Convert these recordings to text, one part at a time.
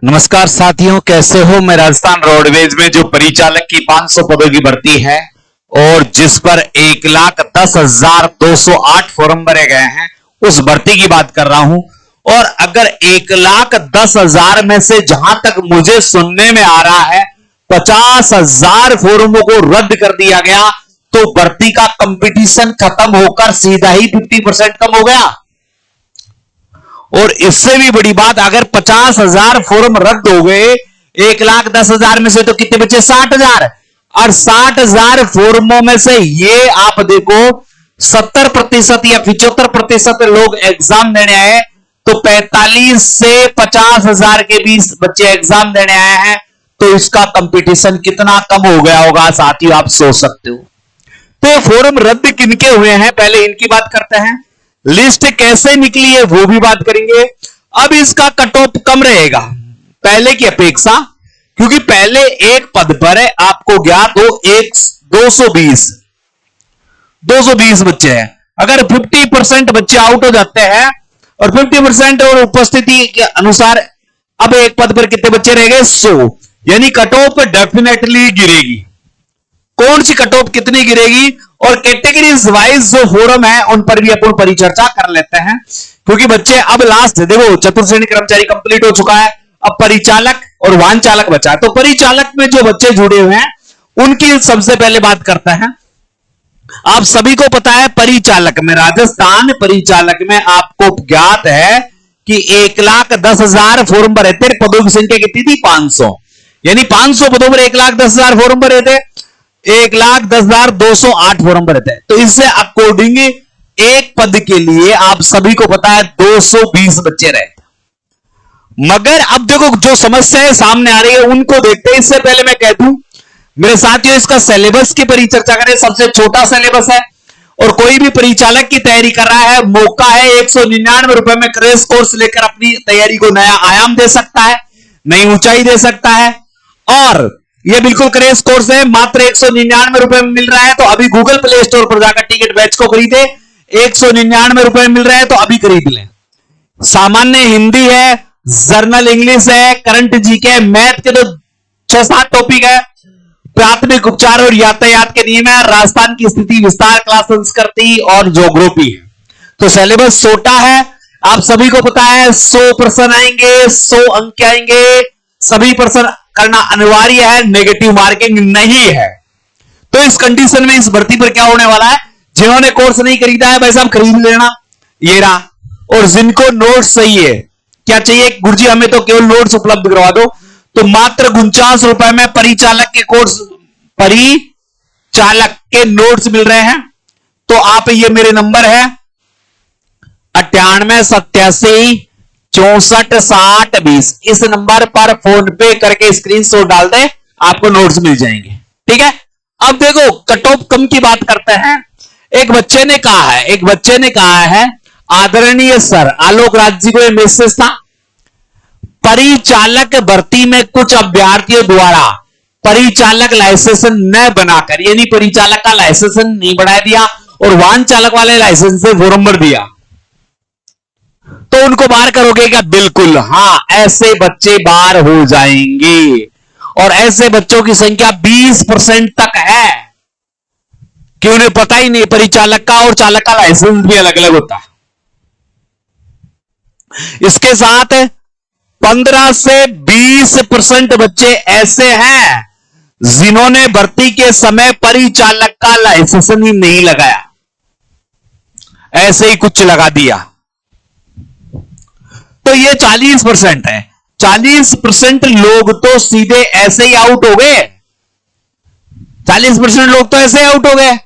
नमस्कार साथियों, कैसे हो। मैं राजस्थान रोडवेज में जो परिचालक की 500 पदों की भर्ती है और जिस पर 1,10,208 फॉर्म भरे गए हैं, उस भर्ती की बात कर रहा हूं। और अगर 1,10,000 में से जहां तक मुझे सुनने में आ रहा है 50,000 फॉर्मों को रद्द कर दिया गया, तो भर्ती का कंपटीशन खत्म होकर सीधा ही 50% कम हो गया। और इससे भी बड़ी बात, अगर 50,000 फॉर्म रद्द हो गए 1,10,000 में से, तो कितने बचे? 60,000। और 60,000 फॉर्मों में से ये आप देखो 70% या 75% लोग एग्जाम देने आए, तो 45 से 50,000 के बीच बच्चे एग्जाम देने आए हैं। तो इसका कंपटीशन कितना कम हो गया होगा साथियों, आप सोच सकते हो। तो ये फॉर्म रद्द किनके हुए हैं, पहले इनकी बात करते हैं। लिस्ट कैसे निकली है वो भी बात करेंगे। अब इसका कट ऑफ कम रहेगा पहले की अपेक्षा, क्योंकि पहले एक पद पर है आपको ज्ञात हो 220 बच्चे हैं। अगर 50% बच्चे आउट हो जाते हैं और 50% और उपस्थिति के अनुसार अब एक पद पर कितने बच्चे रह गए? 100। यानी कट ऑफ डेफिनेटली गिरेगी। कौन सी कट ऑफ कितनी गिरेगी और कैटेगरीज वाइज जो फोरम है उन पर भी अपन परिचर्चा कर लेते हैं, क्योंकि बच्चे अब लास्ट देखो, चतुर्थ श्रेणी कर्मचारी कंप्लीट हो चुका है, अब परिचालक और वाहन चालक बचा है। तो परिचालक में जो बच्चे जुड़े हुए हैं उनकी सबसे पहले बात करते हैं। आप सभी को पता है परिचालक में, राजस्थान परिचालक में आपको ज्ञात है कि 1,10,000 फॉर्म भरे थे। पदों की संख्या कितनी थी? 500। यानी 500 पदों पर 1,10,000 फॉर्म भरे थे, 1,10,208 फॉर्म भरे थे। तो इससे अकॉर्डिंग एक पद के लिए आप सभी को पता है 220 बच्चे रहे। मगर अब देखो जो समस्याएं सामने आ रही है उनको देखते हैं। इससे पहले मैं कह दूं मेरे साथियों, इसका सिलेबस की परिचर्चा करें। सबसे छोटा सिलेबस है और कोई भी परिचालक की तैयारी कर रहा है, मौका है 199 रुपए में क्रैश कोर्स लेकर अपनी तैयारी को नया आयाम दे सकता है, नई ऊंचाई दे सकता है। और ये बिल्कुल क्रैश कोर्स है, मात्र 199 रुपए में मिल रहा है। तो अभी गूगल प्ले स्टोर पर जाकर टिकट बैच को खरीदे, 199 रुपए में मिल रहा है तो अभी खरीद लें। सामान्य हिंदी है, जर्नल इंग्लिश है, करंट जीके, मैथ के तो 6-7 टॉपिक है, प्राथमिक उपचार और यातायात के नियम है, राजस्थान की स्थिति विस्तार, क्लास संस्कृति और ज्योग्राफी है। तो सिलेबस छोटा है, आप सभी को पता है 100 प्रश्न आएंगे, 100 अंक आएंगे, सभी प्रश्न करना अनिवार्य है, नेगेटिव मार्किंग नहीं है। तो इस कंडीशन में इस भर्ती पर क्या होने वाला है, जिन्होंने कोर्स नहीं खरीदा है भाई साहब खरीद लेना, ये रहा। और जिनको नोट्स चाहिए, क्या चाहिए गुरुजी, हमें तो केवल नोट्स उपलब्ध करवा दो, तो मात्र 49 रुपए में परिचालक के नोट्स मिल रहे हैं। तो आप, ये मेरे नंबर है 9887646020, इस नंबर पर फोन पे करके स्क्रीनशॉट डाल दे, आपको नोट्स मिल जाएंगे। ठीक है। अब देखो कट ऑफ कम की बात करते हैं। एक बच्चे ने कहा है आदरणीय सर, आलोक राज जी को यह मैसेज था, परिचालक भर्ती में कुछ अभ्यर्थियों द्वारा परिचालक लाइसेंस न बनाकर, यानी परिचालक का लाइसेंस नहीं बना दिया और वाहन चालक वाले लाइसेंस से फॉर्म भर दिया, तो उनको बाहर करोगे क्या? बिल्कुल हां, ऐसे बच्चे बाहर हो जाएंगे। और ऐसे बच्चों की संख्या 20% तक है कि उन्हें पता ही नहीं परिचालक का और चालक का लाइसेंस भी अलग अलग होता है। इसके साथ 15 से 20% बच्चे ऐसे हैं जिन्होंने भर्ती के समय परिचालक का लाइसेंस ही नहीं लगाया, ऐसे ही कुछ लगा दिया। तो ये 40% है। 40% लोग तो सीधे ऐसे ही आउट हो गए, 40% लोग तो ऐसे आउट हो गए,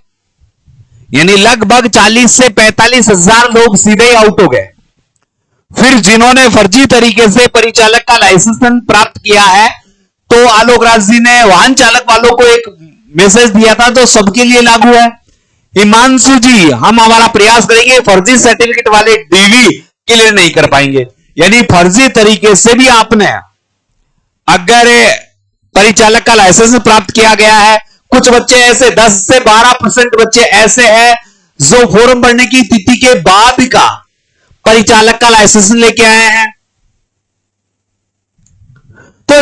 यानी लगभग 40 से 45,000 लोग सीधे ही आउट हो गए। फिर जिन्होंने फर्जी तरीके से परिचालक का लाइसेंस प्राप्त किया है, तो आलोक राज जी ने वाहन चालक वालों को एक मैसेज दिया था, तो सबके लिए लागू है। हिमांशु जी, हम हमारा प्रयास करेंगे, फर्जी सर्टिफिकेट वाले डीवी क्लियर नहीं कर पाएंगे। यानी फर्जी तरीके से भी आपने अगर परिचालक का लाइसेंस प्राप्त किया गया है, कुछ बच्चे ऐसे 10 से 12% बच्चे ऐसे हैं जो फॉर्म भरने की तिथि के बाद का परिचालक का लाइसेंस लेके आए हैं।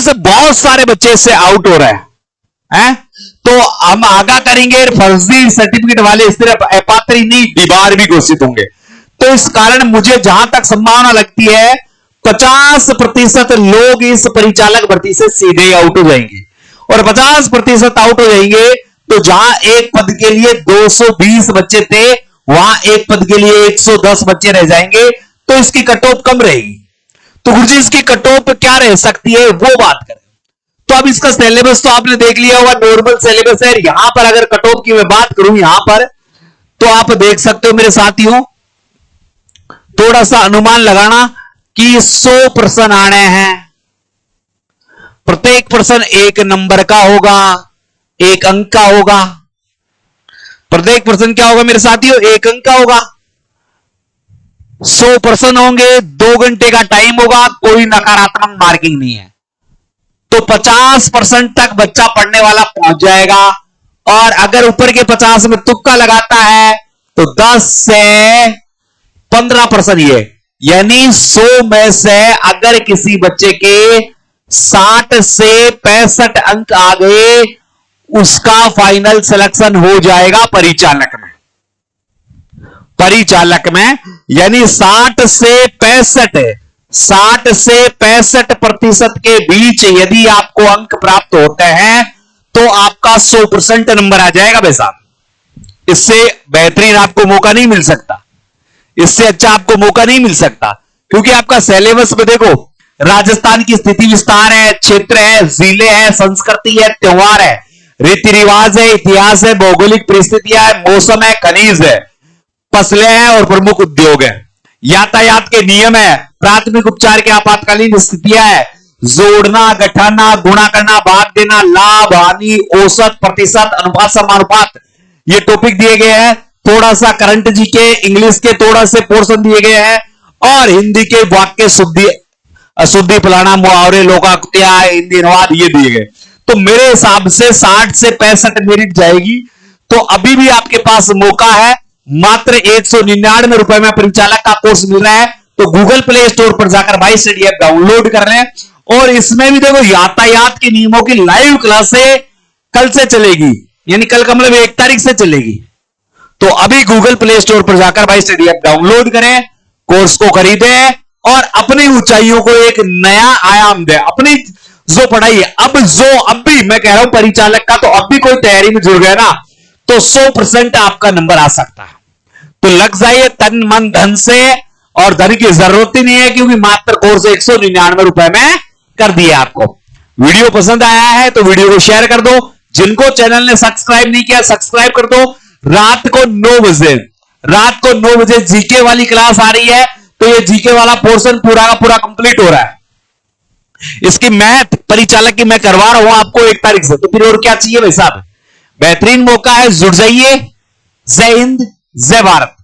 में से बहुत सारे बच्चे इससे आउट हो रहे हैं। तो हम आगाह करेंगे फर्जी सर्टिफिकेट वाले सिर्फ अपात्र ही नहीं दीवार भी घोषित होंगे। तो इस कारण मुझे जहां तक संभावना लगती है 50% लोग इस परिचालक भर्ती से सीधे आउट हो जाएंगे और 50% आउट हो जाएंगे। तो जहां एक पद के लिए 220 बच्चे थे वहां एक पद के लिए 110 बच्चे रह जाएंगे। तो इसकी कट ऑफ कम रहेगी। तो गुरुजी इसकी कट ऑफ क्या रह सकती है वो बात करें। तो अब इसका सिलेबस तो आपने देख लिया होगा, नॉर्मल सिलेबस है। यहां पर अगर कट ऑफ की मैं बात करूं यहां पर, तो आप देख सकते हो मेरे साथियों, थोड़ा सा अनुमान लगाना कि 100 प्रश्न आने हैं। प्रत्येक प्रश्न 1 नंबर का होगा, 1 अंक का होगा। प्रत्येक प्रश्न क्या होगा मेरे साथियों? 1 अंक का होगा। 100 प्रश्न होंगे, 2 घंटे का टाइम होगा, कोई नकारात्मक मार्किंग नहीं है। तो 50% तक बच्चा पढ़ने वाला पहुंच जाएगा। और अगर ऊपर के 50 में तुक्का लगाता है तो 10 से 15% ये, यानी 100 में से अगर किसी बच्चे के 60 से 65 अंक आ गए उसका फाइनल सिलेक्शन हो जाएगा परिचालक में। परिचालक में यानी 60 से 65% के बीच यदि आपको अंक प्राप्त होते हैं तो आपका 100% नंबर आ जाएगा भाई साहब। इससे बेहतरीन आपको मौका नहीं मिल सकता, इससे अच्छा आपको मौका नहीं मिल सकता। क्योंकि आपका सिलेबस में देखो, राजस्थान की स्थिति विस्तार है, क्षेत्र है, जिले है, संस्कृति है, त्योहार है, रीति रिवाज है, इतिहास है, भौगोलिक परिस्थितियां है, मौसम है, खनिज है, फसलें हैं और प्रमुख उद्योग है, यातायात के नियम है, प्राथमिक उपचार के आपातकालीन स्थितियां है, जोड़ना, गठाना, गुणा करना, भाग देना, लाभ, हानि, औसत, प्रतिशत, अनुपात, समानुपात, ये टॉपिक दिए गए हैं। थोड़ा सा करंट जी के, इंग्लिश के थोड़ा से पोर्शन दिए गए हैं और हिंदी के वाक्य शुद्धि, अशुद्धि, फलाना, मुहावरे, लोकायुक्तियां, हिंदी अनुवाद ये दिए गए। तो मेरे हिसाब से 60 से 65 मेरिट जाएगी। तो अभी भी आपके पास मौका है, मात्र 199 रुपए में परिचालक का कोर्स मिल रहा है। तो गूगल प्ले स्टोर पर जाकर भाई स्टडी ऐप डाउनलोड कर लें। और इसमें भी देखो यातायात के नियमों की लाइव क्लासें कल से चलेगी, यानी कल का मतलब 1 तारीख से चलेगी। तो अभी गूगल प्ले स्टोर पर जाकर भाई स्टडी ऐप डाउनलोड करें, कोर्स को खरीदें और अपनी ऊंचाइयों को एक नया आयाम दें। अपनी जो पढ़ाई है, अब भी मैं कह रहा हूं परिचालक का, तो अब भी कोई तैयारी में जुड़ गया ना तो 100% आपका नंबर आ सकता है। तो लग जाइए तन मन धन से, और धन की जरूरत ही नहीं है क्योंकि मात्र कोर्स 199 रुपए में कर दिया आपको। वीडियो पसंद आया है तो वीडियो को शेयर कर दो। जिनको चैनल ने सब्सक्राइब नहीं किया सब्सक्राइब कर दो। रात को 9 बजे जीके वाली क्लास आ रही है। तो ये जीके वाला पोर्शन पूरा का पूरा कंप्लीट हो रहा है। इसकी मैथ परिचालक की मैं करवा रहा हूं आपको 1 तारीख से। तो फिर और क्या चाहिए भाई साहब? बेहतरीन मौका है, जुड़ जाइए। जय हिंद, जय भारत।